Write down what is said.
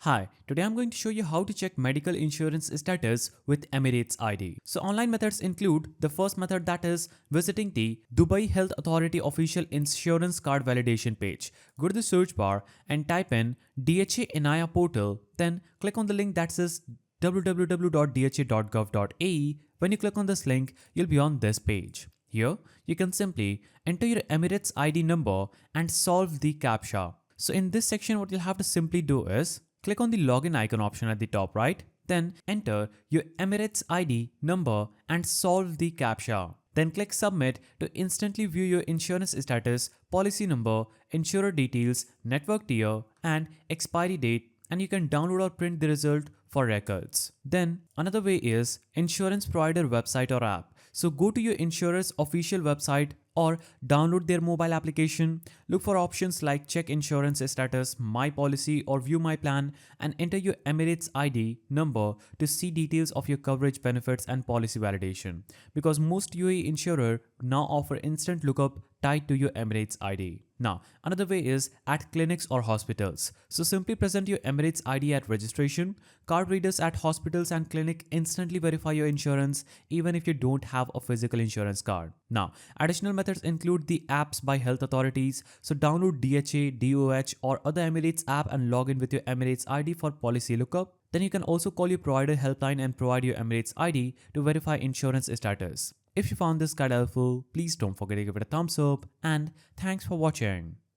Hi, today I'm going to show you how to check medical insurance status with Emirates ID. So online methods include the first method, that is visiting the Dubai Health Authority official insurance card validation page. Go to the search bar and type in DHA Inaya portal, then click on the link that says www.dha.gov.ae. When you click on this link, you'll be on this page. Here, you can simply enter your Emirates ID number and solve the CAPTCHA. So in this section, what you'll have to simply do is click on the login icon option at the top right, then enter your Emirates ID number and solve the CAPTCHA. Then click submit to instantly view your insurance status, policy number, insurer details, network tier, and expiry date, and you can download or print the result for records. Then another way is insurance provider website or app. So go to your insurer's official website or download their mobile application. Look for options like check insurance status, my policy, or view my plan, and enter your Emirates ID number to see details of your coverage, benefits, and policy validation. Because most UAE insurer now offer instant lookup tied to your Emirates ID. Now, another way is at clinics or hospitals. So simply present your Emirates ID at registration. Card readers at hospitals and clinic instantly verify your insurance even if you don't have a physical insurance card. Now, additional methods include the apps by health authorities. So download DHA, DOH, or other Emirates app and log in with your Emirates ID for policy lookup. Then you can also call your provider helpline and provide your Emirates ID to verify insurance status. If you found this guide helpful, please don't forget to give it a thumbs up, and thanks for watching.